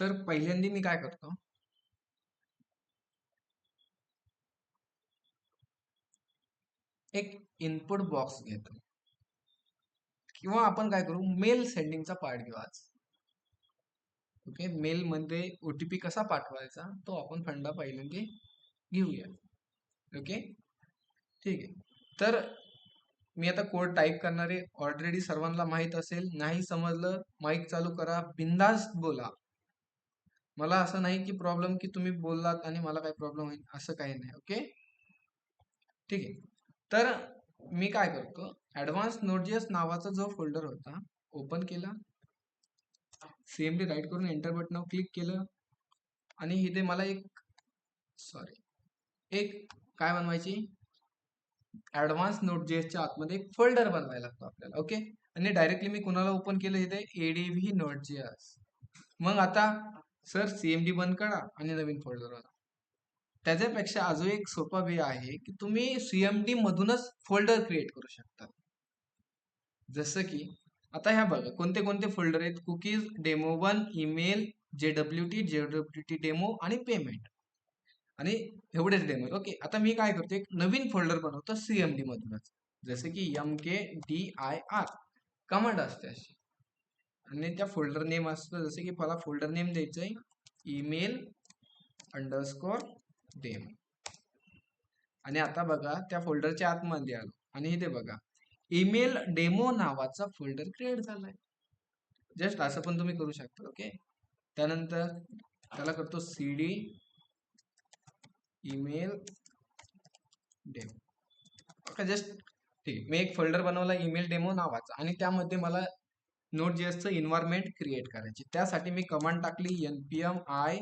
तर पहिल्यांदा मी काय करतो, एक इनपुट बॉक्स घेतो किंवा आपण काय करू, मेल सेंडिंगचा पार्ट घेऊ आज. ओके, मेल मध्ये ओटीपी कसा पाठवायचा तो आपण फंडा पहिल्यांदा घेऊया. ओके, ठीक आहे. तर मी आता कोड टाईप करणार आहे. ऑलरेडी सर्वांना माहित असेल. नाही समजलं, माईक चालू करा, बिंदास्त बोला. मला असं नाही की प्रॉब्लेम की तुम्ही बोललात आणि मला काही प्रॉब्लेम होईल, असं काही नाही. ओके, ठीक आहे. तर मी काय करतो, ऍडव्हान्स नोड.js नावाचा जो फोल्डर होता ओपन केला, सीएमडी राईट करून एंटर बटनावर क्लिक केलं आणि इथे मला एक काय बनवायची, ऍडव्हान्स नोड.jsच्या आतमध्ये एक फोल्डर बनवायला लागतो आपल्याला. ओके, आणि डायरेक्टली मी कुणाला ओपन केलं इथे, एडीव्ही नोड.js. मग आता सर सीएमडी बंद करा आणि नवीन फोल्डर बनवा. त्याच्यापेक्षा अजून एक सोपा वे आहे की तुम्ही सीएमडी मधूनच फोल्डर क्रिएट करू शकता. जसं की आता ह्या बघा कोणते कोणते फोल्डर आहेत, कुकीज, डेमो 1, ईमेल, जेडब्ल्यूटी डेमो आणि पेमेंट, आणि एवढेच डेमो. ओके, आता मी काय करतो, एक नवीन फोल्डर बनवतो सीएमडी मधूनच. जसे की MKDIR कमांड असते अशी, आणि त्या फोल्डर नेम असतं, जसे की मला फोल्डर नेम द्यायचं आहे ईमेल अंडरस्कोर डेमो. आणि आता बघा त्या फोल्डरच्या आतमध्ये आलो आणि इथे बघा ईमेल डेमो नावाचा फोल्डर क्रिएट झालाय. जस्ट असं पण तुम्ही करू शकता. ओके, त्यानंतर त्याला करतो CD email demo. Okay, just ठीक. मी एक फोल्डर बनवला ईमेल डेमो नावाचा आणि त्यामध्ये मला नोड.js चं इन्व्हायरमेंट क्रिएट करायची. त्यासाठी मी कमांड टाकली npm i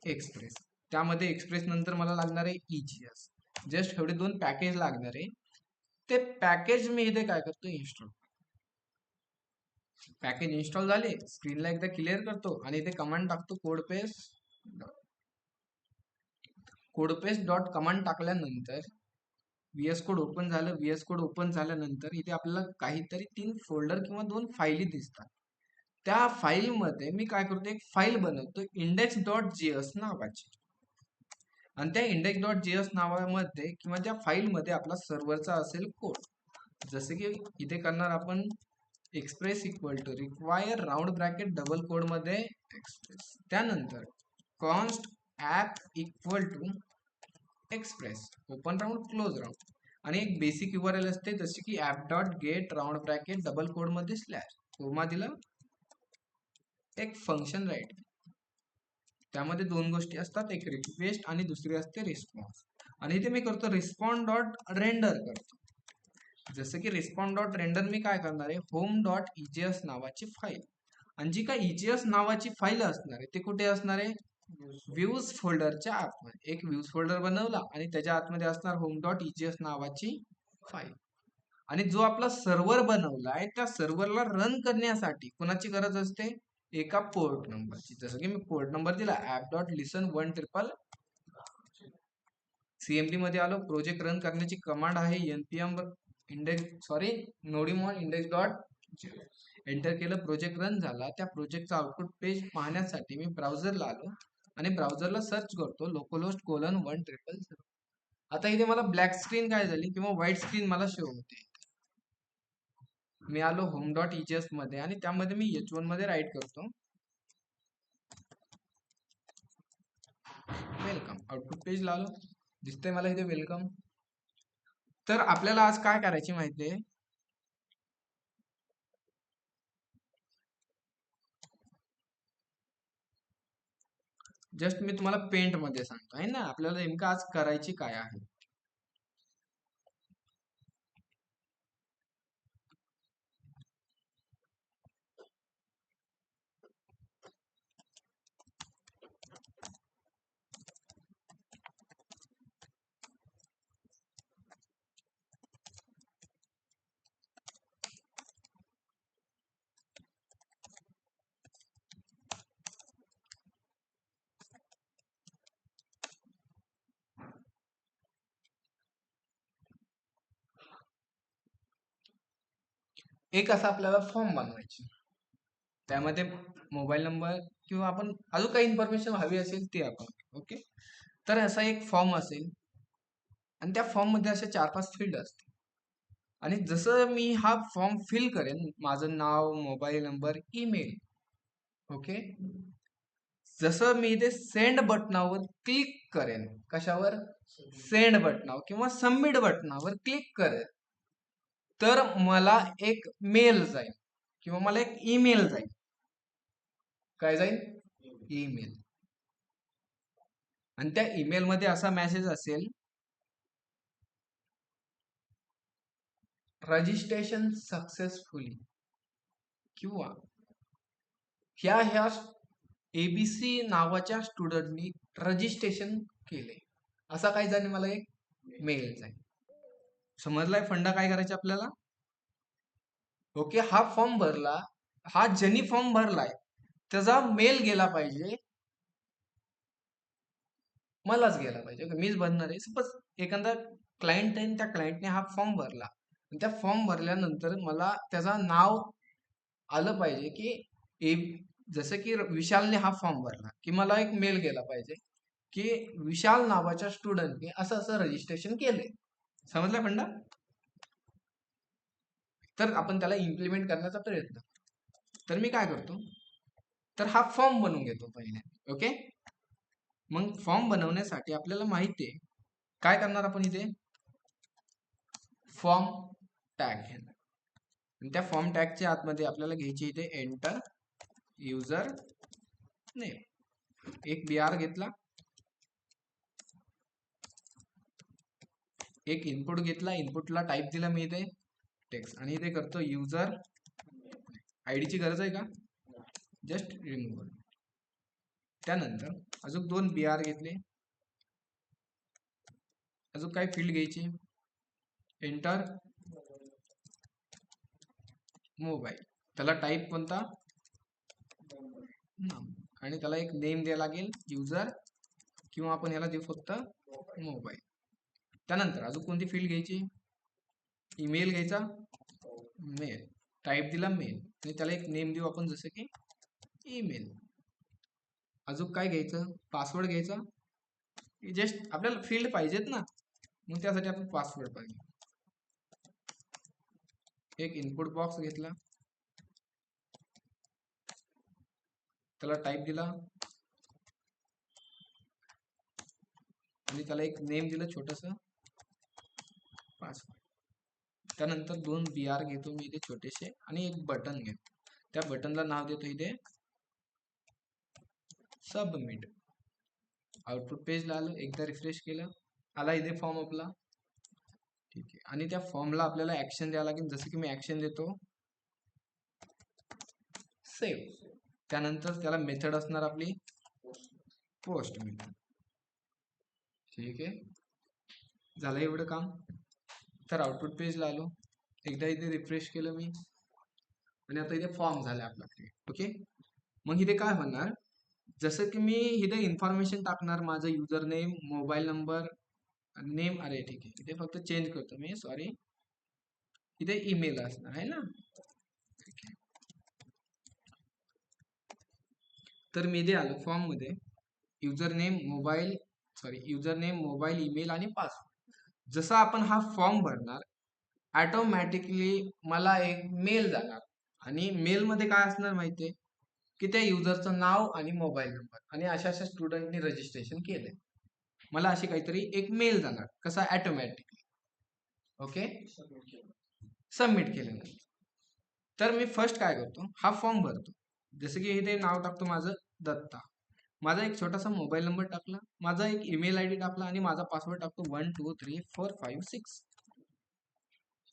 एक्सप्रेस. त्यामध्ये एक्सप्रेस नंतर मला लागणार आहे EGS. जस्ट एवढे दोन पॅकेज लागणार आहे. ते पॅकेज मी इथे काय करतो, इन्स्टॉल. पॅकेज इन्स्टॉल झाले, स्क्रीनला एकदा क्लिअर करतो आणि इथे कमांड टाकतो कोडपेस्ट डॉट कमांड टाकल्यानंतर व्हीएस कोड ओपन झालं. व्हीएस कोड ओपन झाल्यानंतर इथे आपल्याला काहीतरी 3 फोल्डर किंवा 2 फाईली दिसतात. त्या फाईलमध्ये मी काय करतो, एक फाईल बनवतो index.js नावाची, आणि त्या index.js नावामध्ये किंवा त्या फाईलमध्ये आपला सर्व्हरचा असेल कोड. जसे की इथे करणार आपण express equal to require round bracket double quote मध्ये एक्सप्रेस, त्यानंतर const app equal to express open round close round, आणि एक बेसिक URL असते जसे की app dot get round bracket double quote मध्ये स्लॅश कोमा दिलं, एक फंक्शन राईट. त्यामध्ये दोन गोष्टी असतात, एक रिक्वेस्ट आणि दुसरी असते रिस्पॉन्स. आणि इथे मी करतो रिस्पॉन्ड डॉट रेंडर करतो. जसं की रिस्पॉन्ड डॉट रेंडर मी काय करणार आहे, होम डॉट EJS नावाची फाईल, आणि जी काय EJS नावाची फाईल असणार आहे ते कुठे असणार आहे, व्ह्यूज फोल्डरच्या आतमध्ये. एक व्ह्यूज फोल्डर बनवला आणि त्याच्या आतमध्ये असणार होम डॉट EJS नावाची फाईल. आणि जो आपला सर्व्हर बनवला आहे त्या सर्व्हरला रन करण्यासाठी कोणाची गरज असते, एका पोर्ट नंबरची. जसं की मी पोर्ट नंबर दिला ऍप डॉट लिसन 1 सीएमडी मध्ये आलो. प्रोजेक्ट रन करण्याची कमांड आहे npm नोडीमॉन इंडेक्स डॉट एंटर केलं, प्रोजेक्ट रन झाला. त्या प्रोजेक्टचा आउटपुट पेज पाहण्यासाठी मी ब्राउझरला आलो आणि ब्राउझरला सर्च करतो localhost:100. आता इथे मला ब्लॅक स्क्रीन काय झाली किंवा व्हाईट स्क्रीन मला शो होते. मी आलो होम डॉट EJS मध्ये आणि त्यामध्ये मी H1 मध्ये राईट करतो वेलकम. आउटपुट पेज आलो, दिसतंय मला इथे वेलकम. तर आपल्याला आज काय करायची माहितीये, जस्ट मी तुम्हाला पेंट मध्ये सांगतो आहे ना आपल्याला नेमकं आज करायची काय आहे. एक असा आपल्याला फॉर्म बनवायची. त्यामध्ये मोबाईल नंबर किंवा आपण अजून काही इन्फॉर्मेशन हवी असेल ते आपण. ओके. तर असा एक फॉर्म असेल आणि त्या फॉर्म मध्ये असे 4-5 फील्ड असतील आणि जसं मी हा फॉर्म फिल करेन, माझं नाव, मोबाईल नंबर, ईमेल. ओके. जसं मी इथे सेंड बटनावर क्लिक करेन, कशावर? सेंड बटनावर किंवा सबमिट बटनावर क्लिक करेन, तर मला एक मेल जाईल किंवा मला एक ईमेल जाईल. काय जाईल? ईमेल. आणि त्या ईमेल मध्ये असा मेसेज असेल, रजिस्ट्रेशन सक्सेसफुली किंवा ह्या एबीसी नावाच्या स्टुडंटनी रजिस्ट्रेशन केले, असा काय जाईल मला एक मेल जाईल. समजलाय फंडा काय करायचे आपल्याला? ओके. हा फॉर्म भरला, हा ज्यांनी फॉर्म भरलाय त्याचा मेल गेला पाहिजे, मलाच गेला पाहिजे. मीच भरणार आहे. सपोज एखादा क्लायंट आहे, त्या क्लायंटने हा फॉर्म भरला, त्या फॉर्म भरल्यानंतर मला त्याचं नाव आलं पाहिजे की जसं की विशालने हा फॉर्म भरला की मला एक मेल गेला पाहिजे की विशाल नावाच्या स्टुडंटने असं असं रजिस्ट्रेशन केलंय. समजला फंडा? तर आपण त्याला इम्प्लिमेंट करण्याचा प्रयत्न. तर मी काय करतो, तर हा फॉर्म बनवून घेतो पहिले. ओके. मग फॉर्म बनवण्यासाठी आपल्याला माहिती आहे काय करणार आपण इथे, फॉर्म टॅग घेणार. त्या फॉर्म टॅगच्या आतमध्ये आपल्याला घ्यायची इथे एंटर युजर नेम. एक BR घेतला, एक इनपुट घेतला, इनपुटला टाईप दिला मी इथे टेक्स्ट आणि इथे करतो युजर. आयडीची गरज आहे का? Just remove. त्यानंतर अजून 2 BR घेतले, अजून काय फील्ड घ्यायची, एंटर मोबाईल. त्याला टाईप कोणता, आणि त्याला एक नेम द्यायला लागेल युजर किंवा आपण याला देऊ फक्त मोबाईल. त्यानंतर अजून कोणती फील्ड घ्यायची, ईमेल घ्यायचा, मेल. टाईप दिला मेल आणि त्याला एक नेम देऊ आपण जसं की ईमेल. अजून काय घ्यायचं, पासवर्ड घ्यायचा. जस्ट आपल्याला फील्ड पाहिजेत ना, मग त्यासाठी आपण पासवर्ड पाहिजे. एक इनपुट बॉक्स घेतला, त्याला टाईप दिला आणि त्याला एक नेम दिलं छोटस पासवर्ड. त्यानंतर 2 BR घेतो मी इथे छोटेसे आणि एक बटन घेतो. त्या बटनला नाव देतो इथे सबमिट. आउटपुट पेजला आलं, एकदा रिफ्रेश केलं, आला इथे फॉर्म आपला. ठीक आहे. आणि त्या फॉर्मला आपल्याला ऍक्शन द्यावं लागेल, जसं की मी ऍक्शन देतो सेव्ह. त्यानंतर त्याला मेथड असणार आपली पोस्ट मेथड. ठीक आहे. झालं एवढं काम. तर आउटपुट पेजला आलो, एकदा इथे रिफ्रेश केलं मी आणि आता इथे फॉर्म झाला आपला क्रिएट. ओके. मग इथे काय होणार, जसं की मी इथे इन्फॉर्मेशन टाकणार, माझं user name, mobile number, name. अरे ठीक आहे, इथे फक्त चेंज करतो मी, सॉरी. इथे ईमेल असणार आहे ना. तर मी इथे आलो फॉर्म मध्ये, user name mobile, user name mobile email आणि पासवर्ड. जसा आपण हा फॉर्म भरणार, ऑटोमॅटिकली मला एक मेल जाणार आणि मेल मध्ये काय असणार माहितीये की त्या युजरचं नाव आणि मोबाईल नंबर आणि अशा अशा स्टुडंटनी रजिस्ट्रेशन केलंय. मला अशी काहीतरी एक मेल जाणार, कसा ऑटोमॅटिकली. ओके. सबमिट केल्यानंतर तर मी फर्स्ट काय करतो, हा फॉर्म भरतो. जसं की इथे नाव टाकतो माझं दत्ता, माझा एक छोटासा मोबाईल नंबर टाकला, माझा एक ईमेल आयडी टाकला आणि माझा पासवर्ड टाकतो 1 2 3 4 5 6.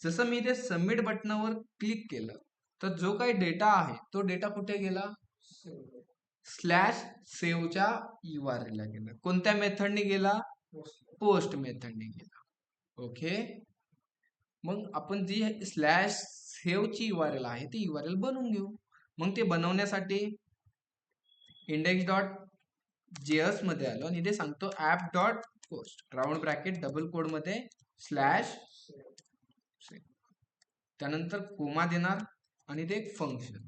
जसं मी इथे सबमिट बटनावर क्लिक केलं तर जो काही डेटा आहे तो डेटा कुठे गेला, स्लॅश सेव्हच्या URL ला गेला. कोणत्या मेथडने गेला, पोस्ट मेथडने गेला. ओके. मग आपण जी स्लॅश सेव्हची URL आहे ती URL बनवून घेऊ. मग ते बनवण्यासाठी index.js मध्ये आलो आणि इथे सांगतो app.post round bracket double quote मध्ये स्लॅश. त्यानंतर कोमा देणार आणि ते एक फंक्शन.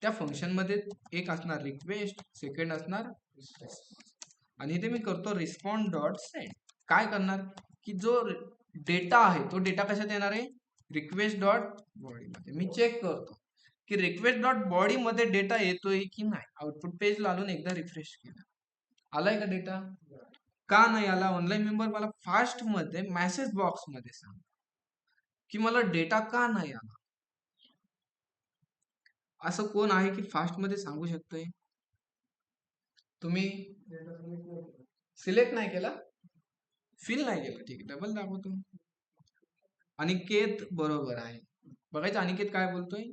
त्या फंक्शन मध्ये एक असणार रिक्वेस्ट, सेकंड असणार आणि इथे मी करतो रिस्पॉन्ड डॉट सेंड. काय करणार की जो डेटा आहे तो डेटा कशात येणार आहे, रिक्वेस्ट डॉट बॉडी मध्ये. मी चेक करतो की रिक्वेस्ट डॉट बॉडी मध्ये डेटा येतोय की नाही. आउटपुट पेजला आलो एकदा रिफ्रेश केलं, आलाय का डेटा? का नाही आला? ऑनलाईन मेंबर मला फास्ट मध्ये मेसेज बॉक्स मध्ये सांग की मला डेटा का नाही आला. असं कोण आहे की फास्ट मध्ये सांगू शकतोय? तुम्ही सिलेक्ट नाही केला, फिल नाही केलं, ठीक आहे, डबल दाखवतो. अनिकेत बरोबर आहे. बघायचं अनिकेत काय बोलतोय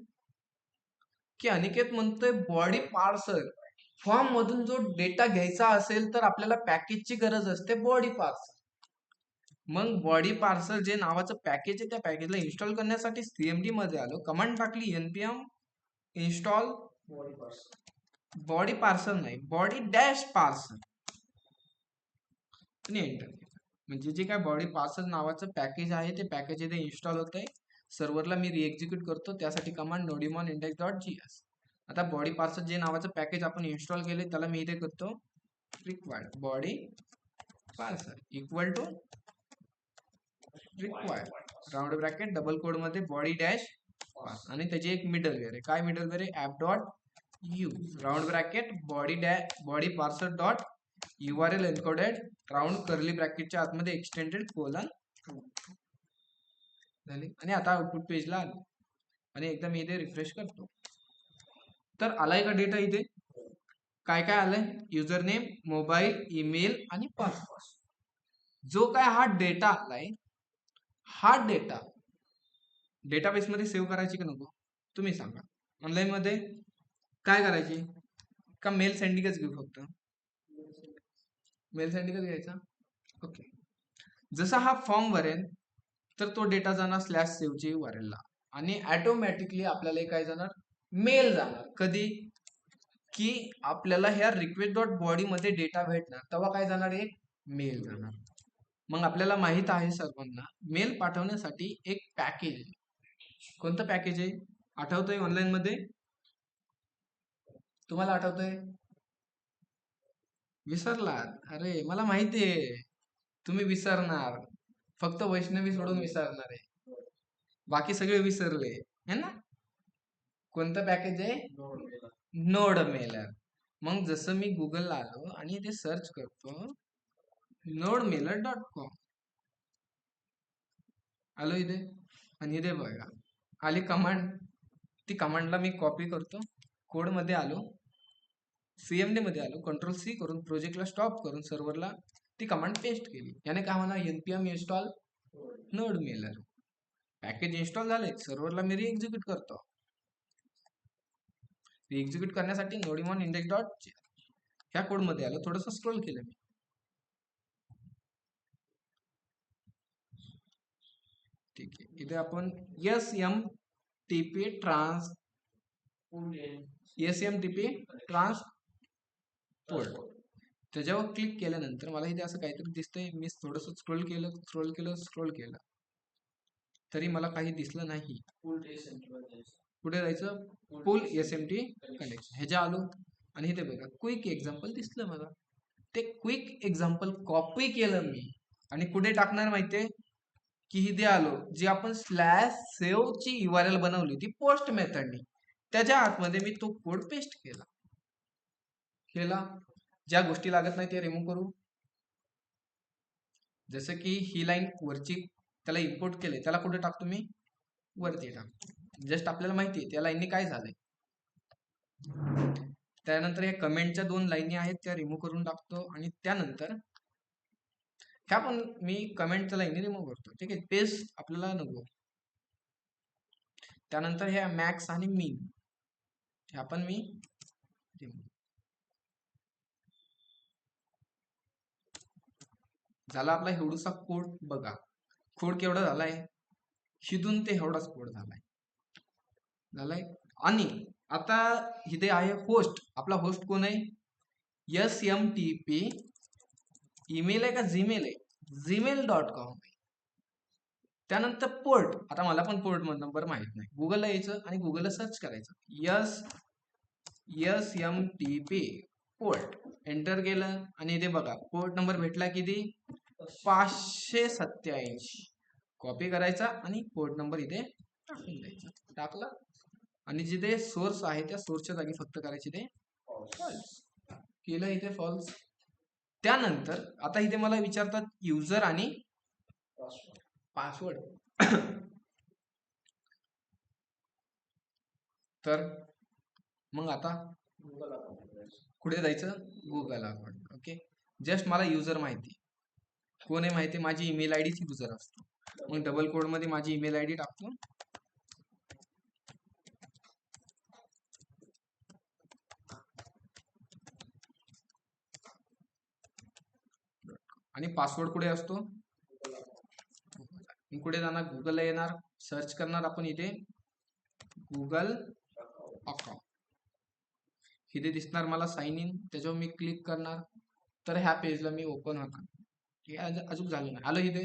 की अनिकेत म्हणतोय बॉडी पार्सल फॉर्म मधून जो डेटा घ्यायचा असेल तर आपल्याला पॅकेजची गरज असते बॉडी पार्सल. मग बॉडी पार्सल जे नावाचं पॅकेज आहे त्या पॅकेजला इन्स्टॉल करण्यासाठी सीएमडी मध्ये आलो, कमांड टाकली npm इन्स्टॉल बॉडी पार्सल नाही बॉडी डॅश पार्सल आणि एंटर केलं. म्हणजे जे काय बॉडी पार्सल नावाचं पॅकेज आहे ते पॅकेज इथे इन्स्टॉल होत आहे. सर्व्हरला मी रिएक्झिक्यूट करतो, त्यासाठी कमांड नोडिमॉन इंडेक्स डॉट जीएस. आता बॉडी पार्सल जे नावाचं पॅकेज आपण इन्स्टॉल केले त्याला मी इथे करतो required body parser equal to required round bracket double quote मध्ये बॉडी डॅश आणि त्याची एक मिडलवेअर आहे. काय मिडलवेअर आहे? App dot use round bracket body dash body parser dot URL encoded round curly ब्रॅकेटच्या आतमध्ये एक्सटेंडेड कोलन झाले. आणि आता आउटपुट पेजला आलो आणि एकदा मी इथे रिफ्रेश करतो तर आलाय का डेटा? इथे काय काय आलंय? युजर नेम, मोबाईल, ईमेल आणि पासवर्ड. जो काय हा डेटा आलाय हा डेटा डेटाबेस मध्ये सेव्ह करायची का नको तुम्ही सांगा. ऑनलाईन मध्ये काय करायची का मेल सेंडिंगच घेऊ? फक्त मेल सेंडिंगच घ्यायचा. ओके. जसा हा फॉर्म भरेल तर तो डेटा जाणार स्लॅश सेव्हची URL ला आणि ऑटोमॅटिकली आपल्याला काय जाणार? मेल जाणार. कधी की आपल्याला ह्या रिक्वेस्ट डॉट बॉडी मध्ये डेटा भेटणार तेव्हा काय जाणार? एक मेल जाणार. मग आपल्याला माहित आहे सर्वांना मेल पाठवण्यासाठी एक पॅकेज. कोणतं पॅकेज आहे? आठवतंय ऑनलाईन मध्ये? तुम्हाला आठवतंय? विसरलात? अरे मला माहिती आहे तुम्ही विसरणार, फक्त वैष्णवी सोडून विसरणार आहे, बाकी सगळे विसरले है ना. कोणतं पॅकेज आहे? Node Mailer. मग जसं मी गुगलला आलो आणि ते सर्च करतो nodeMailer.com आलो इथे आणि इथे बघा आली कमांड. ती कमांडला मी कॉपी करतो, कोड मध्ये आलो, सीएमडी मध्ये आलो, कंट्रोल C करून प्रोजेक्टला स्टॉप करून सर्व्हरला ती कमांड पेस्ट केली. याने काय म्हणा? npm install NodeMailer. Package install झाले, सर्व्हरला मी रिएक्झिक्यूट करतो. रिएक्झिक्यूट करण्यासाठी नोडिमॉन इंडेक्स डॉट ह्या कोड मध्ये आलो, थोडस स्क्रोल केलं मी. ठीक आहे. इथे आपण SMTP ट्रान्सपोर्ट त्याच्यावर क्लिक केल्यानंतर मला इथे असं काहीतरी दिसतंय. मी थोडस स्क्रोल केलं तरी मला काही दिसलं नाही. कुठे जायचं? फुल SMT कनेक्शन ह्याच्या आलो आणि इथे बघा क्विक एक्झाम्पल दिसलं मला. ते क्विक एक्झाम्पल कॉपी केलं मी आणि कुठे टाकणार माहितीये की इथे आलो, जी आपण स्लॅश सेव्ह ची URL बनवली ती पोस्ट मेथडनी, त्याच्या आतमध्ये मी तो कोड पेस्ट केला. ज्या गोष्टी लागत नाही ते रिमूव्ह करू. जसं की ही लाईन वरची, त्याला इम्पोर्ट केले, त्याला कुठे टाकतो मी? वरती टाकतो. जस्ट आपल्याला माहिती आहे त्या लाईनने काय झालंय. त्यानंतर या कमेंटच्या 2 लाईनी आहेत त्या रिमूव्ह करून टाकतो आणि त्यानंतर ह्या पण मी कमेंटच्या लाईनी रिमूव्ह करतो. ठीक आहे, पेस्ट आपल्याला नको. त्यानंतर ह्या मॅक्स आणि मिन ह्या पण मी झाला आपला एवढूसा कोड. बघा कोड केवढा झालाय, हिथून ते एवढाच कोड झालाय. आणि आता इथे आहे होस्ट. आपला होस्ट कोण आहे? SMTP. ईमेल आहे का जीमेल आहे? gmail.com. त्यानंतर पोर्ट. आता मला पण पोर्ट नंबर माहित नाही. गुगलला यायचं आणि गुगलला सर्च करायचं SMTP पोर्ट एंटर केलं आणि इथे बघा पोर्ट नंबर भेटला किती 587. कॉपी करायचा आणि पोर्ट नंबर इथे टाकून द्यायचा. टाकला आणि जिथे सोर्स आहे त्या सोर्सच्या जागी फक्त करायचे ते फॉल्स केलं, इथे फॉल्स. त्यानंतर आता इथे मला विचारतात युजर आणि पासवर्ड. तर मग आता कुठे जायचं, गुगल अकाउंट. ओके, जस्ट मला युजर माहिती कोण आहे माहिती, माझी ईमेल आय डी युजर असतो. मग डबल कोड मध्ये माझी ईमेल आय डी टाकतो. आणि पासवर्ड कुठे असतो, कुठे जाणार, गुगलला येणार, सर्च करणार आपण इथे गुगल अकाउंट. इथे दिसणार मला साइन इन, त्याच्यावर मी क्लिक करणार तर ह्या पेजला मी ओपन होणार. ठीक आहे, अजून झालं नाही, आलं इथे.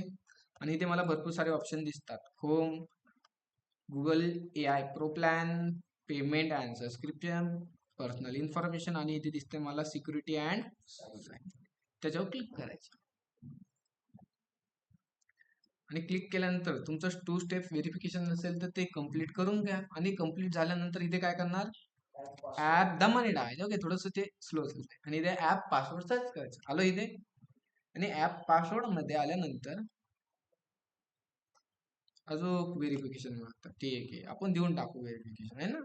आणि इथे मला भरपूर सारे ऑप्शन दिसतात, home, Google AI pro plan, payment and subscription, personal information, आणि इथे दिसते मला सिक्युरिटी अँड त्याच्यावर क्लिक करायचं. आणि क्लिक केल्यानंतर तुमचं 2 स्टेप व्हेरिफिकेशन असेल तर ते कम्प्लीट करून घ्या. आणि कम्प्लीट झाल्यानंतर इथे काय करणार, ऍप दमाने टाकायचं. ओके, थोडंसं ते स्लो चालतंय. आणि इथे ऍप पासवर्ड सर्च करायचं, आलो इथे. आणि ऍप पासवर्ड मध्ये आल्यानंतर अजून व्हेरिफिकेशन मागतात, ठीक आहे आपण देऊन टाकू व्हेरिफिकेशन, आहे ना.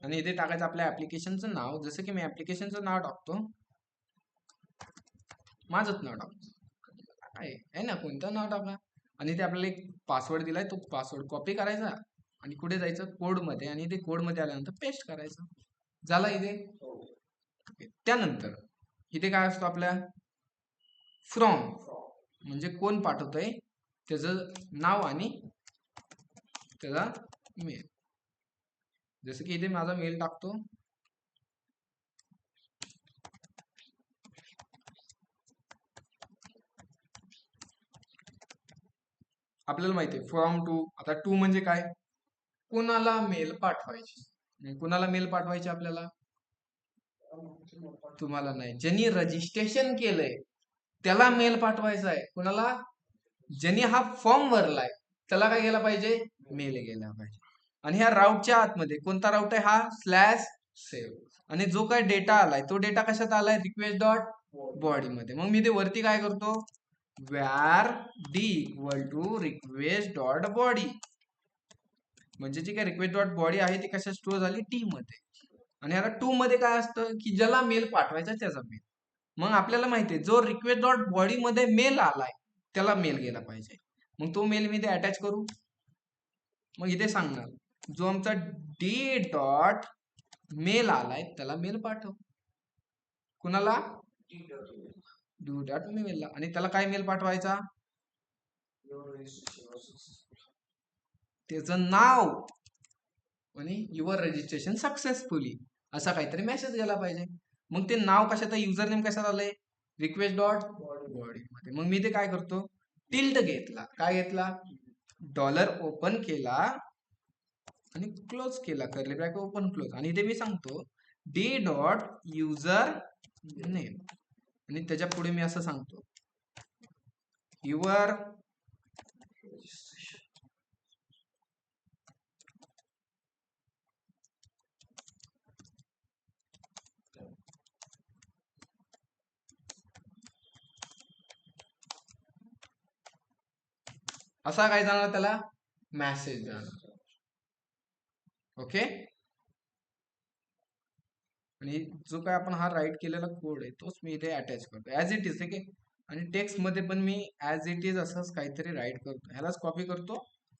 आणि इथे टाकायचं आपल्या ऍप्लिकेशनचं नाव, जसं की मी ऍप्लिकेशनचं नाव टाकतो, माझंच नाव टाकतो आहे ना, कोणतं नाव टाका. आणि इथे आपल्याला एक पासवर्ड दिलाय, तो पासवर्ड कॉपी करायचा आणि कुठे जायचं कोड मध्ये, आणि इथे कोड मध्ये आल्यानंतर पेस्ट करायचं, झाला इथे. त्यानंतर इथे काय असतो आपल्या फ्रॉम, म्हणजे कोण पाठवतोय त्याचं नाव आणि त्याचा मेल. जसं की इथे माझा मेल टाकतो, आपल्याला माहिती आहे फ्रॉम टू. आता टू म्हणजे काय, कोणाला मेल पाठवायची, कोणाला मेल पाठवायचे आपल्याला, तुम्हाला नाही, ज्यांनी रजिस्ट्रेशन केलंय त्याला मेल पाठवायचा आहे. कोणाला, ज्यांनी हा फॉर्म भरलाय त्याला काय गेला पाहिजे, मेल गेला पाहिजे. आणि ह्या राऊटच्या आतमध्ये कोणता राऊट आहे, हा /सेव्ह. आणि जो काय डेटा आलाय तो डेटा कशात आलाय, रिक्वेस्ट डॉट बॉडी मध्ये. मग मी ते वरती काय करतो, where d equal to request dot body, म्हणजे जी काय रिक्वेस्ट डॉट बॉडी आहे ती कशा स्टोअर झाली, टी मध्ये. आणि आता 2 मध्ये काय असतं की ज्याला मेल पाठवायचा त्याचा मेल. मग आपल्याला माहितीये जो रिक्वेस्ट डॉट बॉडी मध्ये मेल आलाय त्याला मेल गेला पाहिजे. मग तो मेल मी इथे अटॅच करू. मग इथे सांगणार जो आमचा डी डॉट मेल आलाय त्याला मेल पाठव, कुणाला, डी डॉट मेल. आणि त्याला काय मेल पाठवायचा, त्याचं नाव आणि युअर रजिस्ट्रेशन सक्सेसफुली असा काहीतरी मेसेज गेला पाहिजे. मग ते नाव कशात, युजर नेम कशात आलंय, रिक्वेस्ट डॉट बॉडी मध्ये. मग मी ते काय करतो, टिल्ट घेतला, काय घेतला, डॉलर ओपन केला आणि क्लोज केला, कर्ली ब्रॅकेट ओपन क्लोज. आणि इथे मी सांगतो डी डॉट युजर नेम, आणि त्याच्या पुढे मी असं सांगतो युअर असा काय जाणार, त्याला मेसेज जाणार. ओके, आणि जो काय आपण हा राईट केलेला कोड आहे तोच मी इथे अटॅच करतो ऍज इट इज. ठीक आहे, आणि टेक्स्ट मध्ये पण मी ऍज इट इज असंच काहीतरी राईट करतो, ह्यालाच कॉपी करतो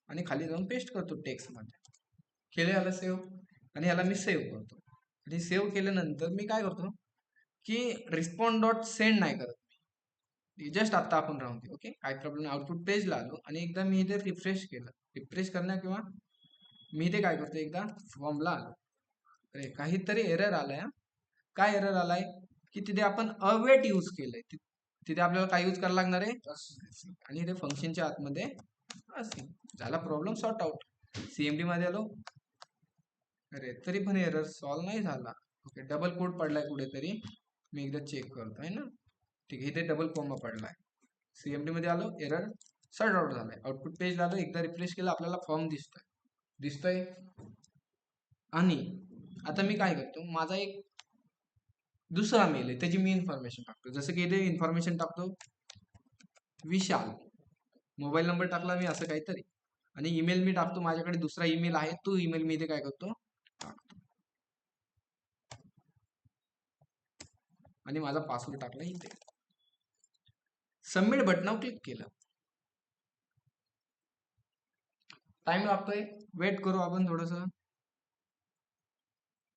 आणि खाली जाऊन पेस्ट करतो टेक्स्ट मध्ये. केले ह्याला सेव्ह, आणि ह्याला मी सेव्ह करतो. आणि सेव्ह केल्यानंतर मी काय करतो की रिस्पॉन्ड डॉट सेंड नाही करत, जस्ट आता आपण राहून दे. ओके, काय प्रॉब्लेम, आउटपुट पेजला आलो आणि एकदा मी इथे रिफ्रेश केलं, रिफ्रेश करण्या किंवा मी इथे काय करतो, एकदा फॉर्मला आलो, अरे काहीतरी एरर आलाय. काय एरर आलाय की तिथे आपण अवेट यूज केलंय, तिथे आपल्याला काय यूज करायला लागणार आहे, आणि इथे फंक्शनच्या आतमध्ये असं झाला प्रॉब्लेम सॉर्ट आउट. CMD मध्ये आलो, अरे तरी पण एरर सॉल्व्ह नाही झाला. ओके, डबल कोड पडलाय कुठेतरी, मी एकदा चेक करतो आहे ना. ठीक आहे, इथे डबल कोमा पडलाय. CMD मध्ये आलो, एरर सॉर्ट आउट झालाय. आउटपुट पेज आलो, एकदा रिफ्रेश केलं, आपल्याला फॉर्म दिसतोय. आणि आता मी काय करतो, माझा एक दुसरा मेल आहे, त्याची मी इन्फॉर्मेशन टाकतो. जसं की इथे इन्फॉर्मेशन टाकतो विशाल, मोबाईल नंबर टाकला मी असं काहीतरी, आणि ईमेल मी टाकतो, माझ्याकडे दुसरा ईमेल आहे, तो ईमेल मी इथे काय करतो टाकतो, आणि माझा पासवर्ड टाकला इथे. सबमिट बटनावर क्लिक केलं. टाइम लागतोय, वेट करू आपण थोडस,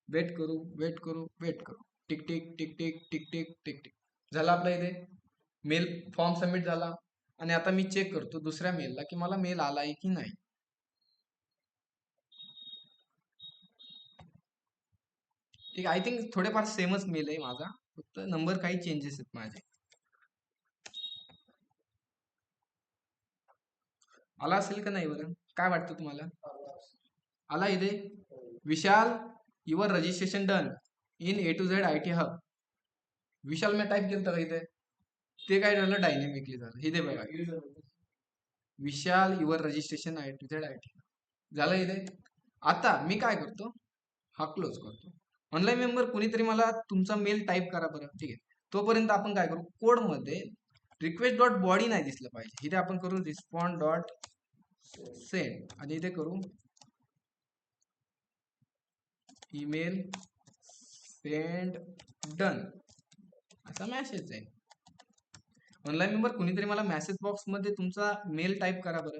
वेट करू. Tick tick tick tick tick tick tick tick. झाला आपला इथे मेल फॉर्म सबमिट झाला. आणि आता मी चेक करतो दुसऱ्या मेलला की मला मेल आलाय की नाही. ठीक आहे, आय थिंक थोडेफार सेमच मेल आहे माझा, फक्त नंबर काही चेंजेस आहेत माझे. आला असेल का नाही बरं, काय वाटतं तुम्हाला? आला इथे Vishal, your registration done in A to Z IT hub. Vishal मी टाईप केलं का इथे, ते काय झालं डायनेमिकली झालं. इथे बघा, Vishal your registration A to Z IT झालं इथे. आता मी काय करतो, हा क्लोज करतो. ऑनलाईन मेंबर कुणीतरी मला तुमचा मेल टाईप करा बरं. ठीक आहे, तोपर्यंत आपण काय करू, कोड मध्ये रिक्वेस्ट डॉट बॉडी नाही दिसलं पाहिजे, इथे आपण करू रिस्पॉन्ड डॉट सेंड, आणि इथे करू ईमेल सेंड डन, असा मेसेज जाईल. ऑनलाईन मेंबर कुणीतरी मला मेसेज बॉक्स मध्ये तुमचा मेल टाईप करा बरं.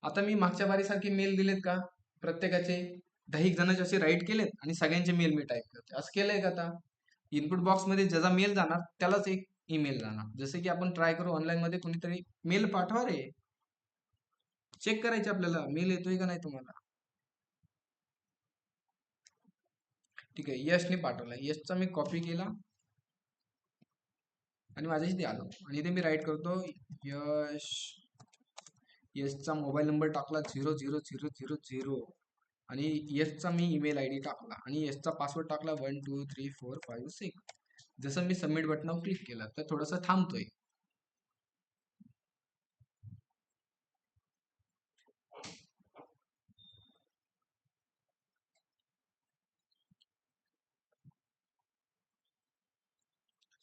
आता मी मागच्या बारीसारखे मेल दिलेत का, प्रत्येकाचे 10 जणांचे असे राईट केलेत, आणि सगळ्यांचे मेल मी टाईप करते, असं केलंय का? आता इनपुट बॉक्स मध्ये ज्याचा मेल जाणार त्यालाच एक ईमेल जाणार. जसे की आपण ट्राय करू, ऑनलाईन मध्ये कुणीतरी मेल पाठवा रे, चेक करायचे आपल्याला मेल येतोय का नाही तुम्हाला. ठीक आहे, यशने पाठवला, यशचा मी कॉपी केला आणि माझ्या इथे आलो, आणि इथे मी राईट करतो यश, यशचा मोबाईल नंबर टाकला 000000, आणि यशचा मी ईमेल ID टाकला, आणि यशचा पासवर्ड टाकला 123456. जसं मी सबमिट बटनावर क्लिक केलं तर थोडंसं थांबतोय.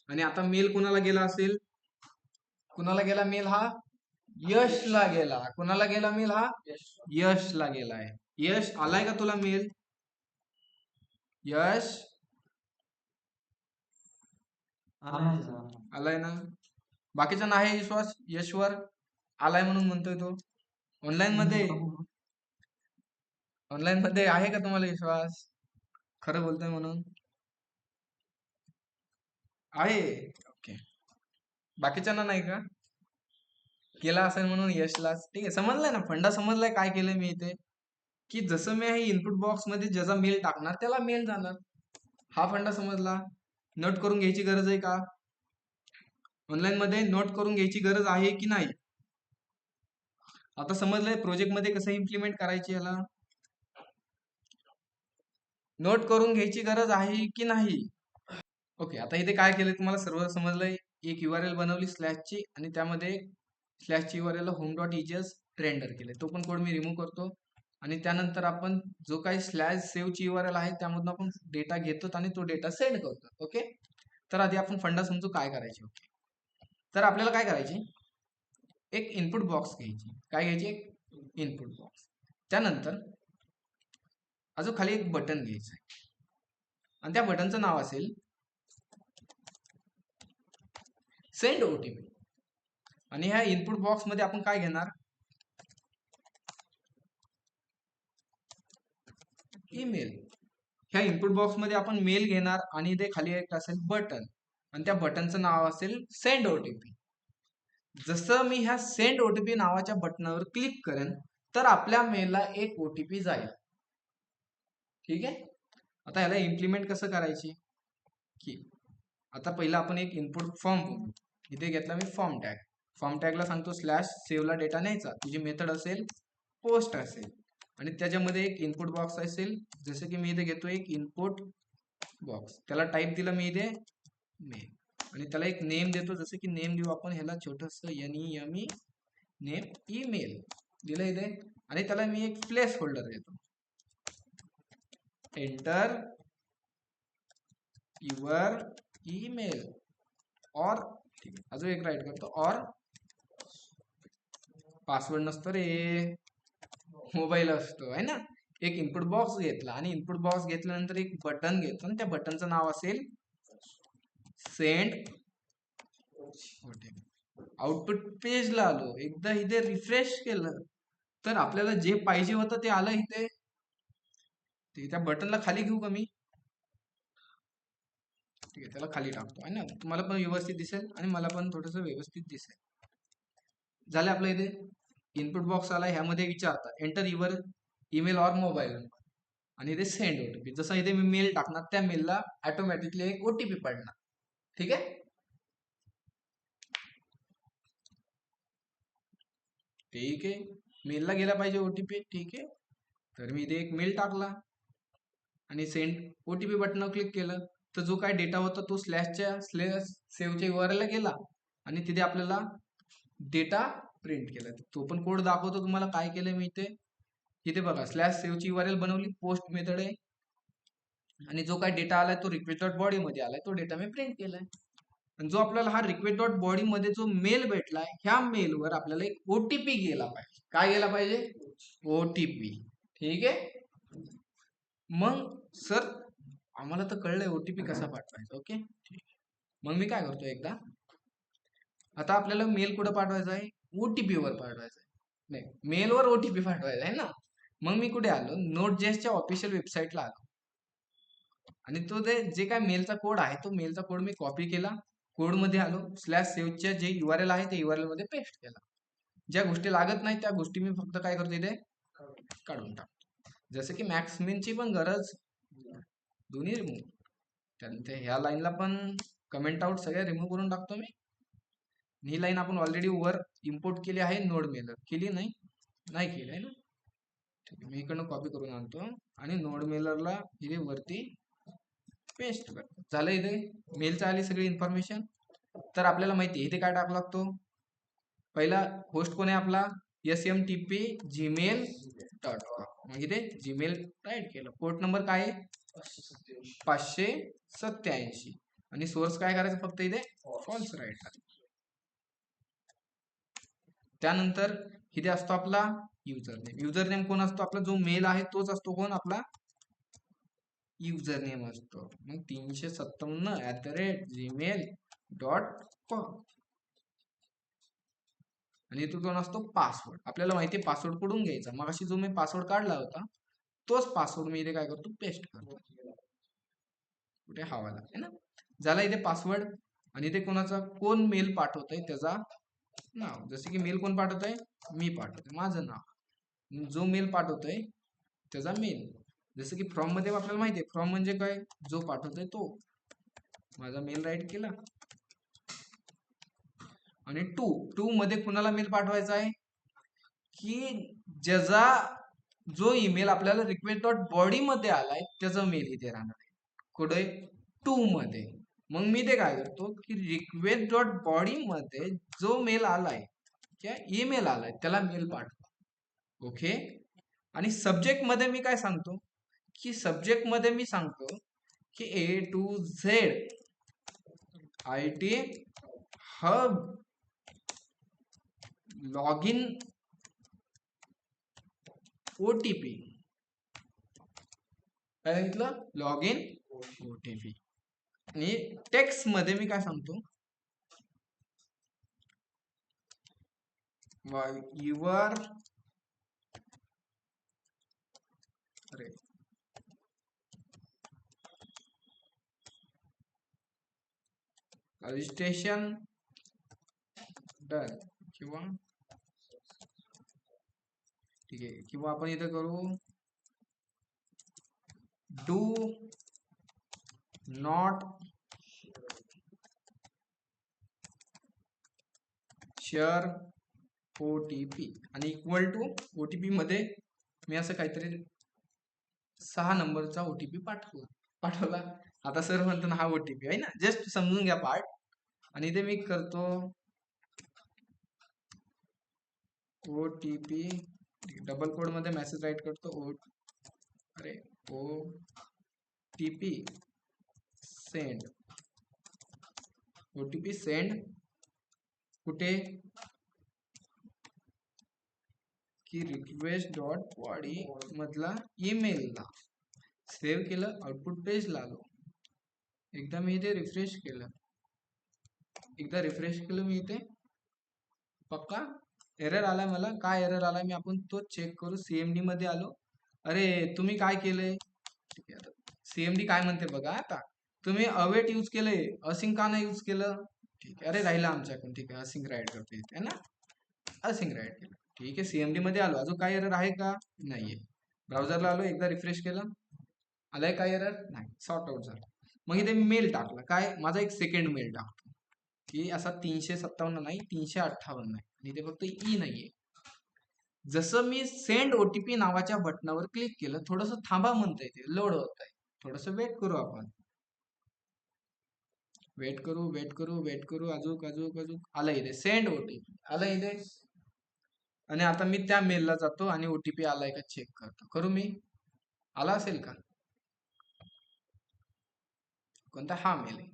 आणि आता मेल कुणाला गेला असेल, कुणाला गेला मेल, हा यशला गेला. कुणाला गेला मेल, हा यशला गेलाय. यश आलाय का तुला मेल? यश आलाय ना? बाकीचा नाही विश्वास यशवर, आलाय म्हणून म्हणतोय तो. ऑनलाईन मध्ये, ऑनलाईन मध्ये आहे का तुम्हाला विश्वास, खरं बोलतोय म्हणून? आहे, ओके. बाकीच्यांना नाही का केला असेल म्हणून यशलाच. ठीक आहे, समजलंय ना, फंडा समजलाय काय केलंय मी इथे, की जसं मी हे इनपुट बॉक्स मध्ये ज्याचा मेल टाकणार त्याला मेल जाणार. हा फंडा समजला. नोट करून घ्यायची गरज आहे का, ऑनलाईन मध्ये नोट करून घ्यायची गरज आहे की नाही? आता समजलंय प्रोजेक्ट मध्ये कसं इम्प्लिमेंट करायची याला, नोट करून घ्यायची गरज आहे की नाही? ओके, आता इथे काय केलंय तुम्हाला सर्व समजलंय. एक URL बनवली स्लॅशची, आणि त्यामध्ये स्लॅशची URL होम डॉट इजेस रेंडर केले, तो पण कोड मी रिमूव्ह करतो. आणि त्यानंतर आपण जो काही स्लॅश सेव्हची URL आहे त्यामधून आपण डेटा घेतो आणि तो डेटा सेंड करतो. ओके, तर आधी आपण फंडा समजू काय करायचे. ओके, तर आपल्याला काय करायचे, एक इनपुट बॉक्स घ्यायची. काय घ्यायची, एक इनपुट बॉक्स. त्यानंतर अजून खाली एक बटन घ्यायचं आहे, आणि त्या बटनचं नाव असेल सेंड OTP. आणि ह्या इनपुट बॉक्स मध्ये आपण काय घेणार, ईमेल. ह्या इनपुट बॉक्स मध्ये आपण मेल घेणार, आणि इथे खाली एक असेल बटन, आणि त्या बटनचं नाव असेल सेंड OTP. जसं मी ह्या सेंड OTP नावाच्या बटनावर क्लिक करेन तर आपल्या मेलला एक OTP जाईल. ठीक आहे, आता ह्याला इम्प्लिमेंट कसं करायची, की आता पहिला आपण एक इनपुट फॉर्म बघू. इथे घेतला मी फॉर्म टॅग. फॉर्म टॅगला सांगतो स्लॅश सेव्हला डेटा न्यायचा, तुझी मेथड असेल पोस्ट असेल आणि त्याच्यामध्ये एक इनपुट बॉक्स असेल, जसं की मी इथे घेतो एक इनपुट बॉक्स, त्याला टाईप दिला मी इथे मेल आणि त्याला एक नेम देतो, जसं की नेम देऊ आपण ह्याला छोटस NEME नेम ईमेल दिलं इथे आणि त्याला मी एक प्लेस होल्डर देतो, एंटर युअर ईमेल और ठीक आहे अजून एक राईट करतो और पासवर्ड नसतो रे, मोबाईल असतो आहे ना. एक इनपुट बॉक्स घेतला आणि इनपुट बॉक्स घेतल्यानंतर एक बटन घेतो आणि त्या बटनचं नाव असेल सेंड ओटीपी. आउटपुट पेजला आलो, एकदा इथे रिफ्रेश केलं तर आपल्याला जे पाहिजे होतं ते आलं इथे. त्या बटनला खाली घेऊ का मी, ठीक आहे त्याला खाली टाकतो आहे ना, तुम्हाला पण व्यवस्थित दिसेल आणि मला पण थोडस व्यवस्थित दिसेल. झालं आपल्या इथे इनपुट बॉक्स आला, ह्यामध्ये विचारतात एंटर युअर ईमेल और मोबाईल नंबर आणि इथे सेंड ओटीपी. जसं इथे मी मेल टाकणार त्या मेलला ऑटोमॅटिकली एक ओटीपी पडणार. ठीक आहे, ठीक आहे मेलला गेला पाहिजे ओटीपी. ठीक आहे, तर मी इथे एक मेल टाकला आणि सेंड ओटीपी बटन क्लिक केलं तर जो काय डेटा होता तो स्लॅशच्या सेव्हच्या URL ला गेला आणि तिथे आपल्याला डेटा प्रिंट केला. तो पण कोड दाखवतो तुम्हाला काय केलं मी इथे बघा स्लॅश सेव्हची URL बनवली, पोस्ट मेथड आहे आणि जो काय डेटा आलाय तो रिक्वेस्ट डॉट बॉडी मध्ये आलाय, तो डेटा मी प्रिंट केलाय. आणि जो आपल्याला हा रिक्वेस्ट डॉट बॉडी मध्ये जो मेल भेटलाय ह्या मेलवर आपल्याला एक ओटीपी गेला पाहिजे. काय गेला पाहिजे? ओटीपी. ठीक आहे, मग सर आम्हाला तर कळलंय ओटीपी कसा पाठवायचा. ओके ठीक, मग मी काय करतो एकदा, आता आपल्याला मेल कुठं पाठवायचा आहे? ओटीपी वर पाठवायचा आहे, नाही मेलवर ओटीपी पाठवायचा आहे ना. मग मी कुठे आलो? Node.js ऑफिशियल वेबसाईटला आलो आणि तो जे काय मेलचा कोड आहे तो मेलचा कोड मी कॉपी केला, कोड मध्ये आलो, स्लॅश सेव्हच्या जे URL आहे ते URL मध्ये पेस्ट केला. ज्या गोष्टी लागत नाही त्या गोष्टी मी फक्त काय करतो इथे काढून टाकतो, जसं की मॅक्स मिनची पण गरज, दोन्ही रिमूव्ह. त्यानंतर ह्या लाईनला पण कमेंट आउट सगळ्या रिमूव्ह करून टाकतो मी. ही लाईन आपण ऑलरेडी वर इम्पोर्ट केली आहे, नोड मेलर केली नाही, नाही केली आहे ना. ठीक आहे, मी इकडनं कॉपी करून आणतो आणि नोड मेलरला इथे वरती पेस्ट करतो. झालं, इथे मेलचं आली सगळी इन्फॉर्मेशन. तर आपल्याला माहिती आहे इथे काय टाकू लागतो, पहिला होस्ट कोण आहे आपला smtp@gmail.com. मग इथे जीमेल राईट केलं, पोर्ट नंबर काय आहे 587 आणि सोर्स काय करायचं फक्त इथे फॉल्स राईट करायचं. त्यानंतर इथे असतो आपला युजर नेम कोण असतो आपला, जो मेल आहे तोच असतो कोण आपला युजर नेम असतो. मग 357@gmail.com आणि तो कोण असतो पासवर्ड. आपल्याला माहिती आहे पासवर्ड कुठून घ्यायचा, मग अशी जो मी पासवर्ड काढला होता तोच पासवर्ड मी इथे काय करतो पेस्ट करतो, कुठे हवाला आहे ना. झाला इथे पासवर्ड आणि इथे कोणाचा कोण मेल पाठवतोय त्याचा नाव, जसे की मेल कोण पाठवतोय, मी पाठवतोय माझं नाव, जो मेल पाठवतोय त्याचा मेल, जसं की फ्रॉम मध्ये आपल्याला माहिती आहे फ्रॉम म्हणजे काय, जो पाठवतोय तो, माझा मेल राईट केला. आणि टू मध्ये कुणाला मेल पाठवायचा आहे की ज्याचा जो ईमेल आपल्याला रिक्वेस्ट डॉट बॉडी मध्ये आलाय त्याचा मेल इथे राहणार आहे, कुठे टू मध्ये. मग मी ते काय करतो की रिक्वेस्ट डॉट बॉडी मध्ये जो मेल आलाय किंवा ईमेल आलाय त्याला मेल पाठवा. ओके, आणि सब्जेक्ट मध्ये मी काय सांगतो की सब्जेक्ट मध्ये मी सांगतो की A to Z IT hub log in OTP, काय सांगितलं, लॉग इन OTP. आणि टेक्स्ट मध्ये मी काय सांगतो, युअर रजिस्ट्रेशन डन, किंवा ठीक आहे, किंवा आपण इथं करू डू नॉट शेअर OTP आणि इक्वल टू OTP मध्ये मी असं काहीतरी 6 नंबरचा OTP पाठवला. आता सर म्हणतो ना हा OTP आहे ना, जस्ट समजून घ्या पार्ट. आणि इथे मी करतो OTP डबल कोड मध्ये मेसेज राईट करतो OTP सेंड. OTP सेंड कुठे की रिक्वेस्ट डॉट बॉडी मधला ईमेलला सेव्ह केलं. आउटपुट पेजला आलो. एकदा मी इथे रिफ्रेश केलं मी इथे पक्का एरर आलाय. मला काय एरर आलाय मी आपण तो चेक करू. CMD मध्ये आलो. अरे तुम्ही काय केलंय, ठीक आहे. आता CMD काय म्हणते बघा. आता तुम्ही अवेट यूज केलंय, असिंग का नाही यूज केलं, ठीक आहे. अरे राहिला आमच्याकडून, ठीक आहे. असिंग राईट करतो इथे ना, असिंग राईट केलं, ठीक आहे. CMD मध्ये आलो. अजून काय एरर आहे का, नाहीये. ब्राउझरला आलो, एकदा रिफ्रेश केलं, आलाय काय एरर, नाही, सॉर्ट आउट झालं. मग इथे मेल टाकला. काय माझा एक सेकंड मेल टाकतो की असा 357 नाही 358 नाही, आणि इथे फक्त ई नाहीये. जसं मी सेंड OTP नावाच्या बटनावर क्लिक केलं, थोडस थांबा म्हणता येते, लोड होत आहे, थोडस वेट करू आपण. वेट करू. अजून आलं इथे सेंड OTP आलं इथे. आणि आता मी त्या मेलला जातो आणि OTP आलाय का चेक करतो. करू मी, आला असेल का, कोणता हा मेल आहे,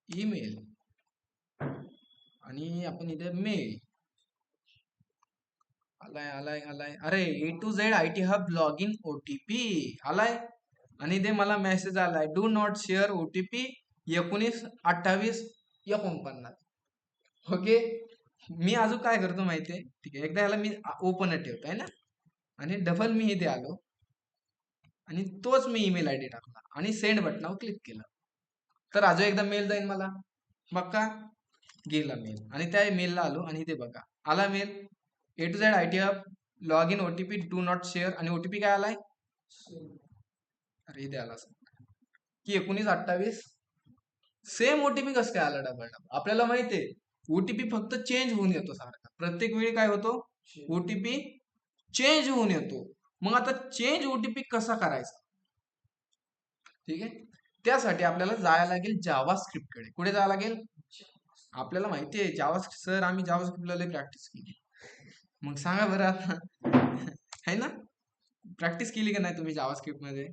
ईमेल. आणि आपण इथे मेल आलाय. अरे A to Z IT hub log in OTP आलाय. आणि ते मला मेसेज आलाय, do not share OTP 192849. Okay. मी अजून काय करतो माहितीये, ठीक आहे. एकदा ह्याला मी ओपन ठेवतो आहे ना, आणि डबल मी इथे आलो आणि तोच मी ईमेल ID टाकला आणि सेंड बटनावर क्लिक केलं. तर अजून एकदा मेल जाईल मला, बघा गेला मेल. आणि त्या मेलला आलो आणि इथे बघा आला mail, A to Z IT hub log in OTP do not share. आणि OTP काय आलाय, अरे इथे आला की 1928. सेम OTP कसं काय आला डबल. आपल्याला माहितीये OTP फक्त चेंज होऊन येतो सारखा, प्रत्येक वेळी काय होतो, OTP चेंज होऊन येतो. मग आता चेंज OTP कसा करायचा, ठीक आहे. त्यासाठी आपल्याला जायला लागेल जावास्क्रिप्ट कडे. कुठे जायला लागेल, आपल्याला माहितीये सर आम्ही जावास्क्रिप्टला लय प्रॅक्टिस केली. मग सांगा बरं आता है ना, प्रॅक्टिस केली का नाही तुम्ही जावास्क्रिप्ट मध्ये,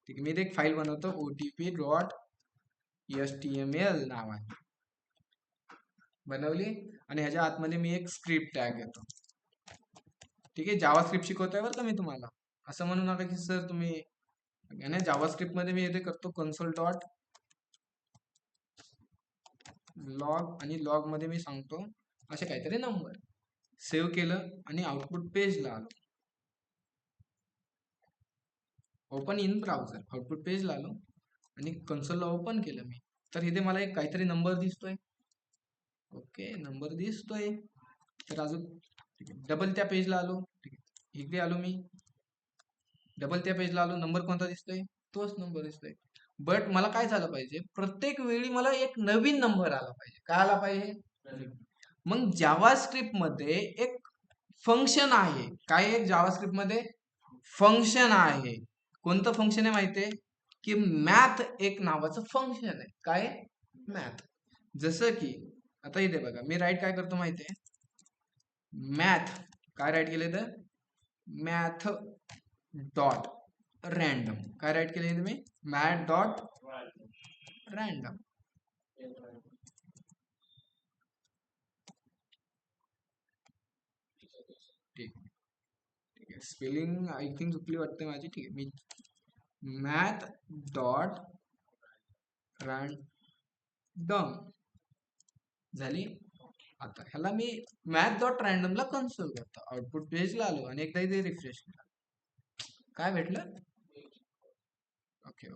ठीक आहे. मी एक फाईल बनवतो OTP.html नावाने बनवली. आणि ह्याच्या आतमध्ये मी एक स्क्रिप्ट टॅग घेतो, ठीक आहे. जावास्क्रिप्ट शिकवतोय बरं का मी तुम्हाला, असं म्हणू नका की सर तुम्ही. जावास्क्रिप्ट मध्ये मी इथे करतो console.log. आणि लॉग मध्ये मी सांगतो असे काहीतरी नंबर. सेव्ह केलं आणि आउटपुट पेजला आलो. ओपन इन ब्राउझर, आउटपुट पेजला आलो आणि कन्सोलला ओपन केलं मी. तर इथे मला एक काहीतरी नंबर दिसतोय. ओके, नंबर दिसतोय. तर अजून डबल त्या पेजला आलो, ठीक आहे. इकडे आलो मी, डबल त्या पेजला आलो, नंबर कोणता दिसतोय, तोच नंबर दिसतोय. बट मला काय झालं पाहिजे, प्रत्येक वेळी मला एक नवीन नंबर आला पाहिजे. काय आला पाहिजे, मग जावास्क्रिप्ट मध्ये एक फंक्शन आहे. काय एक जावास्क्रिप्ट मध्ये फंक्शन आहे. कोणतं फंक्शन आहे माहितीये, की मॅथ एक नावाचं फंक्शन आहे. काय, मॅथ. जसं की आता इथे बघा मी राईट काय करतो माहितीये, मॅथ काय राईट केले तर मॅथ डॉट रँडम. काय राईट केले तुम्ही, मॅथ डॉट रँडम. ठीक आहे. स्पेलिंग आय थिंक चुकली वाटते माझी, ठीक आहे. मी मॅथ डॉट रँडम झाली. आता ह्याला मी मॅथ डॉट रँडमला कन्सोल करतो. आउटपुट पेजला आलो आणि एकदा इथे रिफ्रेश केला, काय भेटलं, ओके.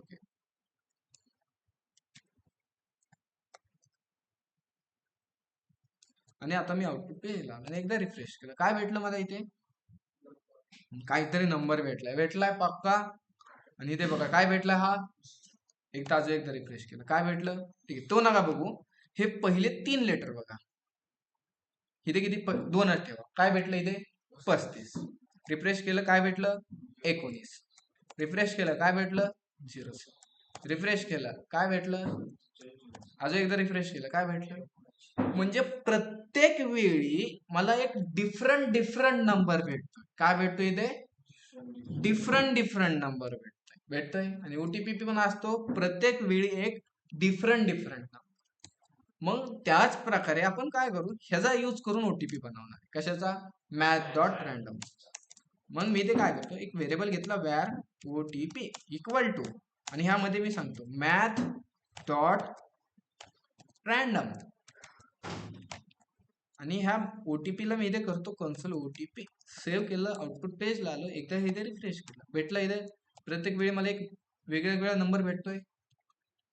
आणि आता मी आउटपुट पेजला आलो आणि एकदा रिफ्रेश केलं, काय भेटलं मला इथे, काहीतरी नंबर भेटलाय पक्का. आणि इथे बघा काय भेटलं, हा एकदा रिफ्रेश केलं, काय भेटलं, ठीक आहे. तो नका बघू, हे पहिले 3 लेटर बघा, इथे किती 2च ठेवा, काय भेटलं इथे 35. रिफ्रेश केलं काय भेटलं 19. रिफ्रेश केलं काय भेटलं 0. रिफ्रेश केलं काय भेटलं, अजून एकदा रिफ्रेश केलं काय भेटलं. म्हणजे प्रत्येक वेळी मला एक डिफरंट नंबर भेटतो. काय भेटतो इथे डिफरंट नंबर भेटतोय आणि ओटीपी पण असतो प्रत्येक वेळी एक डिफरंट नंबर. मग त्याच प्रकारे आपण काय करू, ह्याचा यूज करून ओटीपी बनवणार. कशाचा, math.random. मग मी ते काय करतो, एक व्हेरिएबल घेतला वॅर ओटीपी इक्वल टू, आणि ह्यामध्ये मी सांगतो math.random, आणि ह्या ओटीपी ला मी इथे करतो कन्सोल ओटीपी. सेव्ह केलं, आउटपुट पेजला आलो, एकदा इथे रिफ्रेश केलं, भेटला. इथे प्रत्येक वेळी मला एक वेगळा नंबर भेटतोय.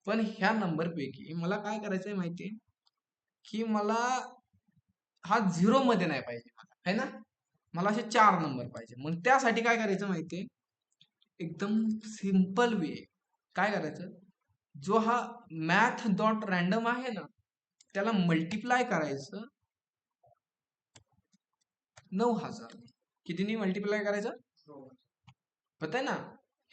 पण ह्या नंबर पैकी मला काय करायचंय माहितीये, की मला हा 0 मध्ये नाही पाहिजे, है ना, मला असे 4 नंबर पाहिजे. मग त्यासाठी काय करायचं माहितीये, एकदम सिंपल वे. काय करायचं, जो हा math.random आहे ना, त्याला मल्टिप्लाय करायचं 9000. कितीनी मल्टिप्लाय करायचं, पता आहे ना.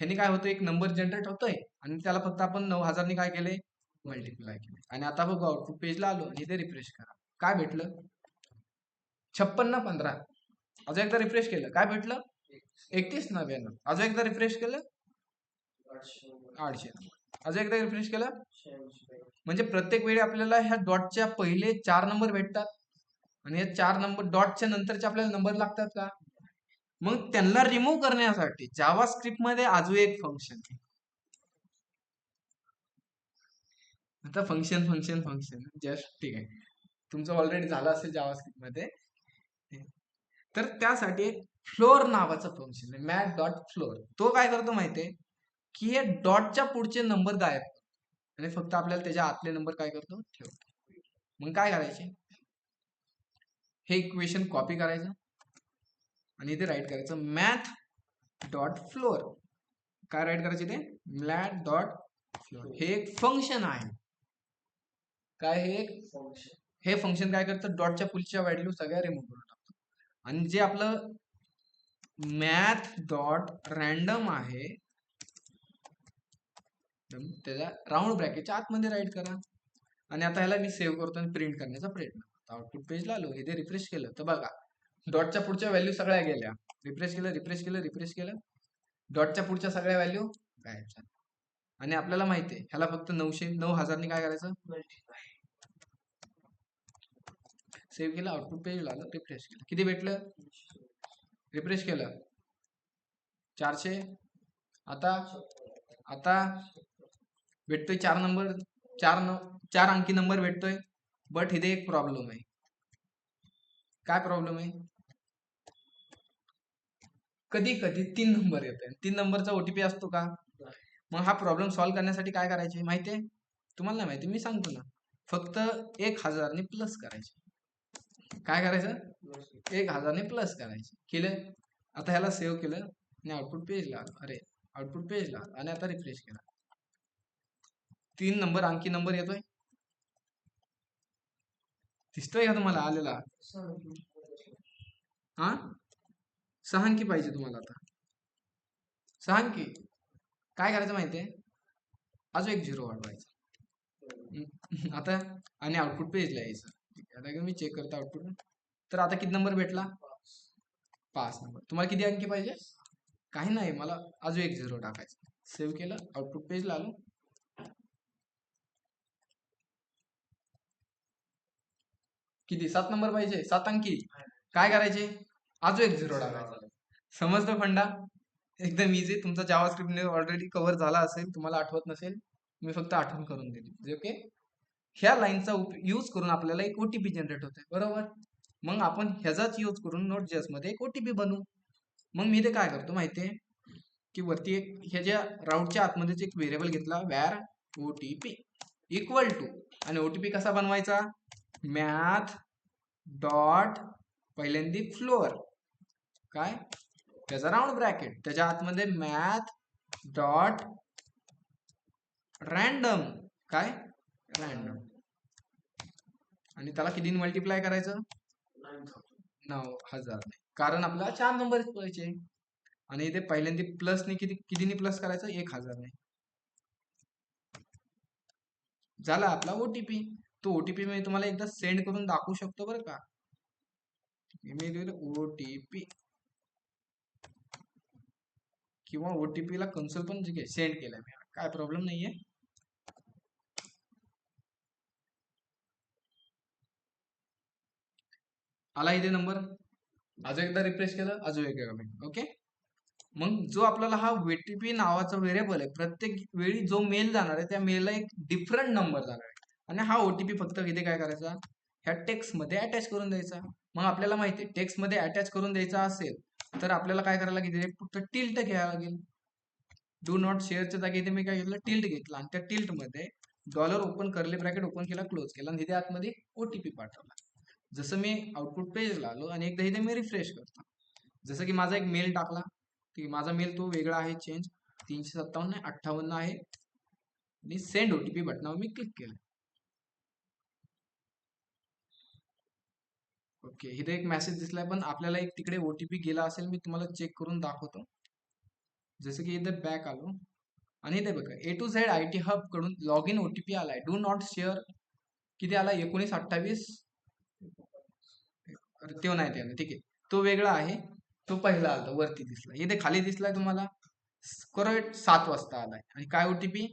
ह्यानी काय होतं, एक नंबर जनरेट होतोय आणि त्याला फक्त आपण 9000 ने काय केले, मल्टिप्लाय केले. आणि आता बघू आउटपुट पेजला आलो आणि इथे रिफ्रेश करा, काय भेटलं 5615. अजून एकदा रिफ्रेश केलं काय भेटलं 3199. अजून एकदा रिफ्रेश केलं 800. अजून एकदा रिफ्रेश केलं. म्हणजे प्रत्येक वेळी आपल्याला ह्या डॉटच्या पहिले 4 नंबर भेटतात आणि या 4 नंबर डॉटच्या नंतरचे आपल्याला नंबर लागतात का. मग त्यांना रिमूव्ह करण्यासाठी जावा स्क्रिप्ट मध्ये अजून एक फंक्शन आहे. आता फंक्शन जस्ट ठीक आहे, तुमचं ऑलरेडी झालं असेल जावा स्क्रिप्ट मध्ये. तर त्यासाठी फ्लोर नावाचं फंक्शन आहे, math.floor. तो काय करतो माहितीये, की हे डॉटच्या पुढचे नंबर गायब आणि फक्त आपल्याला त्याच्या आतले नंबर काय करतो ठेवतो. मग काय करायचे, हे इक्वेशन कॉपी करायचं आणि इथे राईट करायचं math.floor. काय राईट करायचं इथे math.floor. हे एक फंक्शन आहे. काय हे फंक्शन काय करतं, डॉटच्या पुढच्या व्हॅल्यू सगळ्या रिमूव्ह करून टाकतो. आणि जे आपलं math.random आहे त्याच्या राऊंड ब्रॅकेटच्या आतमध्ये राईट करा. आणि आता ह्याला मी सेव्ह करतो आणि प्रिंट करण्याचा प्रयत्न करतो. आउटपुट पेजला आलो, इथे रिफ्रेश केलं तर बघा डॉटच्या पुढच्या व्हॅल्यू सगळ्या गेल्या. रिफ्रेश केलं, डॉटच्या पुढच्या सगळ्या व्हॅल्यू गायब झाल्या. आणि आपल्याला माहिती आहे ह्याला फक्त 9000 ने काय करायचं, सेव्ह केलं, आउटपुट पेजला आलं, रिफ्रेश केलं, किती भेटलं, रिफ्रेश केलं 400. आता भेटतोय 4 नंबर, 4 अंकी नंबर भेटतोय. बट इथे एक प्रॉब्लेम आहे. काय प्रॉब्लेम आहे, कधी 3 नंबर येत आहे, 3 नंबरचा ओटीपी असतो का. मग हा प्रॉब्लेम सॉल्व्ह करण्यासाठी काय करायचे माहितीये तुम्हाला, नाही माहिती मी सांगतो ना, फक्त 1000 ने प्लस करायचे. काय करायचं 1000 ने प्लस करायचे. केलं, आता ह्याला सेव्ह केलं आणि आउटपुट पेजला आणि आता रिफ्रेश केला, 3 नंबर अंकी नंबर येतोय, दिसतोय का तुम्हाला आलेला. हा 6 अंकी पाहिजे तुम्हाला, आता 6 अंकी. काय करायचं माहितीये, अजून एक 0 वाढवायचा आता, आणि आउटपुट पेजला यायचं. आता मी चेक करतो आउटपुट. तर आता किती नंबर भेटला, 5 नंबर. तुम्हाला किती अंकी पाहिजे, काही नाही, मला अजून एक 0 टाकायचं. सेव्ह केलं, आउटपुट पेजला आलो, किती 7 नंबर पाहिजे, 7 अंकी. काय करायचे, अजून एक 0 टाकायचा. समजतं फंडा, एकदम इझी. तुमचा जावा स्क्रिप्ट ऑलरेडी कव्हर झाला असेल, तुम्हाला आठवत नसेल, मी फक्त आठवण करून दिली. ओके, ह्या लाईनचा यूज करून आपल्याला एक ओटीपी जनरेट होते, बरोबर. मग आपण ह्याचाच यूज करून Node.js मध्ये एक ओटीपी बनवू. मग मी ते काय करतो माहितीये, की वरती एक ह्याच्या राऊटच्या आतमध्येच एक व्हेरिएबल घेतला वॅर ओटीपी इक्वल टू, आणि ओटीपी कसा बनवायचा, math डॉट पहिल्यांदी फ्लोअर, काय त्याचा राऊंड ब्रॅकेट, त्याच्या आतमध्ये math डॉट रँडम, काय रँडम. आणि त्याला कितीने मल्टिप्लाय करायचं? 9,000 ने, कारण आपल्याला 4 नंबर पाहिजे. आणि इथे पहिल्यांदा प्लसने कितीने प्लस करायचं? 1,000 ने. झाला आपला ओटीपी. तो ओटीपी मी तुम्हाला एकदा सेंड करून दाखवू शकतो बरं का. मी ओटीपी किंवा ओटीपी ला कन्सोल पण सेंड केलाय मी, काय प्रॉब्लेम नाहीये. आला इथे नंबर. अजून एकदा रिफ्रेश केलं, अजून एक ओके. मग जो आपल्याला हा ओटीपी नावाचा व्हेरिएबल आहे, प्रत्येक वेळी जो मेल जाणार आहे त्या मेलला एक डिफरंट नंबर जाणार आहे. आणि हा ओटीपी फक्त इथे काय करायचा? ह्या टेक्स्ट मध्ये अटॅच करून द्यायचा. मग आपल्याला माहिती आहे टेक्स्ट मध्ये अटॅच करून द्यायचा असेल तर आपल्याला काय करायला लागेल? फक्त टिल्ट घ्यायला लागेल. डू नॉट शेअरच्या जागी इथे मी काय घेतलं? टिल्ट घेतला. आणि त्या टिल्ट मध्ये डॉलर ओपन, करली ब्रॅकेट ओपन केला, क्लोज केला, आणि इथे आतमध्ये ओटीपी पाठवला. जसं मी आउटपुट पेजला आलो आणि एकदा इथे मी रिफ्रेश करतो. जसं की माझा एक मेल टाकला, की माझा मेल तो वेगळा आहे, चेंज 357-58 आहे, आणि सेंड ओटीपी बटनावर मी क्लिक केलं. ओके, इथे एक मेसेज दिसलाय, पण आपल्याला एक तिकडे ओटीपी गेला असेल, मी तुम्हाला चेक करून दाखवतो. जसं की इथे बॅक आलो आणि इथे बघा A to Z IT hub कडून लॉग इन ओटीपी आलाय. डू नॉट शेअर किती आला? 1928. तो नाही त्याला, ठीक आहे, तो वेगळा आहे. तो पहिला आला, वरती दिसला. इथे खाली दिसलाय तुम्हाला करेक्ट 7 वाजता आलाय. आणि काय ओटीपी?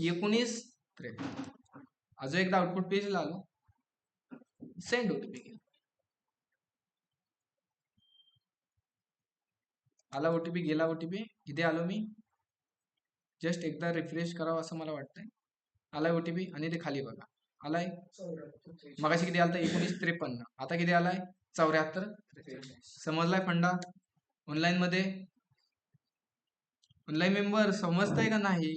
1953. अजून एकदा आउटपुट पेजला आलो, सेंड ओटीपी केला. आला ओटीपी, गेला ओटीपी. इथे आलो मी, जस्ट एकदा रिफ्रेश करावं असं मला वाटतंय. आलाय ओटीपी. आणि इथे खाली बघा आलाय. मगाशी किती आलता? 1953. आता किती आलाय? 74. समजलाय फंडा? ऑनलाईन मध्ये ऑनलाईन मेंबर समजतंय का नाही?